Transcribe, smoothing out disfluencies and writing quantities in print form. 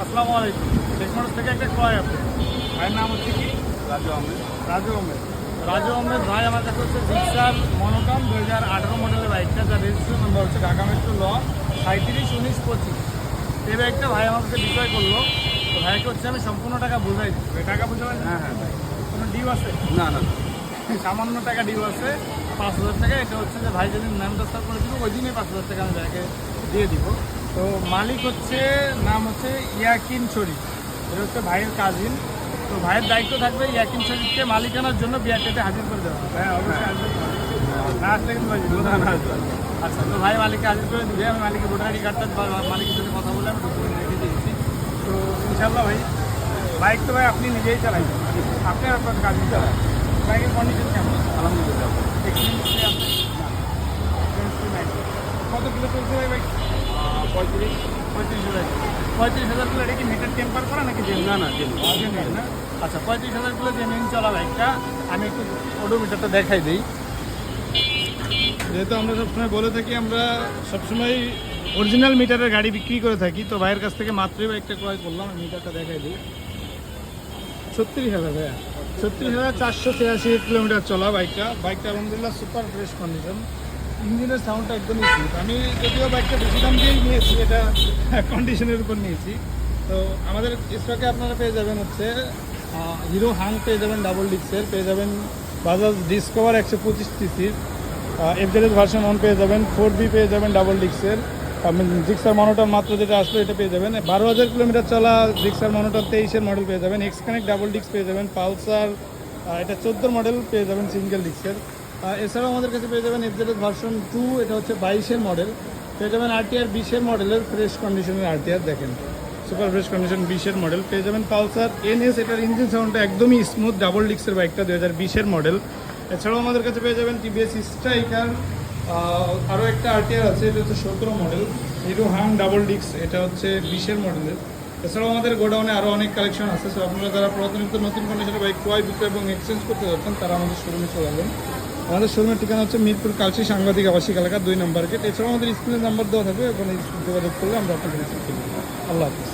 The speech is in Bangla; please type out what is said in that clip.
আসসালামু আলাইকুম। টেকনোলজি থেকে একটা ক্রয় আছে। ভাইয়ের নাম হচ্ছে কি? রাজু আহমেদ। রাজু আহমেদ। রাজু আহমেদ ভাই আমার কাছে হচ্ছে জিক্সার মনোটন 2018 মডেলের বাইকটা, যার রেজিস্ট্রেশন নাম্বার হচ্ছে ঢাকা মেট্রো ল 371925। এই বাইকটা ভাই আমার কাছে বিক্রয় করলো। তো ভাইকে হচ্ছে আমি সম্পূর্ণ টাকা বুঝাই দিচ্ছি। ভাই টাকা বুঝাবেন? হ্যাঁ হ্যাঁ ভাই। কোনো ডিউ আছে? না না না। সামান্য টাকা ডিউ আছে 5000 টাকা। এটা হচ্ছে যে ভাই যেদিন নাম ট্রান্সফার করে দিব ওই দিনই 5000 টাকা আমি ভাইকে দিয়ে দিব। তো মালিক হচ্ছে, নাম হচ্ছে ইয়াকিন শরীফ। এটা হচ্ছে ভাইয়ের কাজিন। তো ভাইয়ের দায়িত্ব থাকবে ইয়াকিন শরীফকে মালিকানার জন্য বিআরটিতে হাজির করে দেওয়া। হ্যাঁ অবশ্যই আসবে। না আসলে কিন্তু ভাই দিব না। আচ্ছা, তো ভাই মালিককে হাজির করে দিবে। আমি মালিকের ভোটার আইডি কার্ডটা মালিকের সাথে কথা বলে আমি ডকুমেন্ট রেখে দিয়েছি। তো ইনশাল্লাহ ভাই, বাইক তো ভাই আপনি নিজেই চালাইবেন, আপনি আর আপনার কাজিন চালান। বাইকের কন্ডিশন কেমন? আলহামদুলিল্লাহ। এক্সপিরিয়েন্স আছে? কত কিলো চলছে ভাই বাইক? 35। 35,000। 35,000 কিলো। এটা কি মিটার টেম্পার করা নাকি না না জেনুইন। জেনুইন না? আচ্ছা, 35,000 কিলো জেনুইন চলা বাইকটা। আমি একটু ওডোমিটারটা দেখাই দিই। যেহেতু আমরা সবসময় বলে থাকি আমরা সবসময় অরিজিনাল মিটারের গাড়ি বিক্রি করে থাকি, তো ভাইয়ের কাছ থেকে মাত্রই বাইকটা ক্রয় করলাম। আমি মিটারটা দেখাই দিই। 36,000 ভাইয়া, 36,483 কিলোমিটার চলা বাইকটা। বাইকটা আলহামদুলিল্লাহ সুপার ফ্রেশ কন্ডিশন। ইঞ্জিনের সাউন্ডটা একদমই স্মুথ। আমি যদিও বাইকটা বেশি দাম দিয়েই নিয়েছি, এটা কন্ডিশনের উপর নিয়েছি। তো আমাদের স্টকে আপনারা পেয়ে যাবেন হচ্ছে হিরো হাং পেয়ে যাবেন ডাবল ডিক্সের, পেয়ে যাবেন বাজাজ ডিসকভার 125 সিসির, এফজেড ভার্সন 1 পেয়ে যাবেন, 4B পেয়ে যাবেন ডাবল ডিক্সের। জিক্সার মনোটন মাত্র যেটা আসলো এটা পেয়ে যাবেন। 12,000 কিলোমিটার চলা জিক্সার মনোটন 23-এর মডেল পেয়ে যাবেন। এক্স কানেক্ট ডাবল ডিক্স পেয়ে যাবেন। পালসার এটা 14 মডেল পেয়ে যাবেন সিঙ্গেল ডিক্সের। এছাড়াও আমাদের কাছে পেয়ে যাবেন এফজেড ভার্সন 2, এটা হচ্ছে 22-এর মডেল পেয়ে যাবেন। আরটিআর 20-এর মডেলের ফ্রেশ কন্ডিশনের আরটিআর দেখেন, সুপার ফ্রেশ কন্ডিশন 20-এর মডেল পেয়ে যাবেন। পালসার এনএস, এটার ইঞ্জিন সাউন্ডটা একদমই স্মুথ, ডাবল ডিক্সের বাইকটা 2020-এর মডেল। এছাড়াও আমাদের কাছে পেয়ে যাবেন টিভিএস স্ট্রাইকার, আরও একটা আরটিআর আছে, এটা হচ্ছে 17 মডেল, হিরো হাং ডাবল ডিক্স, এটা হচ্ছে 20-এর মডেলের। এছাড়াও আমাদের গোডাউনে আরও অনেক কালেকশন আছে। সো আপনারা যারা পুরাতনিত নতুন কন্ডিশনের বাইক ক্রয় বিক্রয় এবং এক্সচেঞ্জ করতে যাচ্ছেন তারা আমাদের শোরুমে চলে যাবেন। আমাদের শোরুমের ঠিকানা হচ্ছে মিরপুর কালচি সাংবাদিক আবাসিক এলাকা 2 নম্বর গেট। এছাড়াও আমাদের স্ক্রিনের নাম্বার দেওয়া থাকবে, ওখানে যোগাযোগ করলে আমরা আপনাদের রিসিভ করব। আল্লাহ হাফিজ।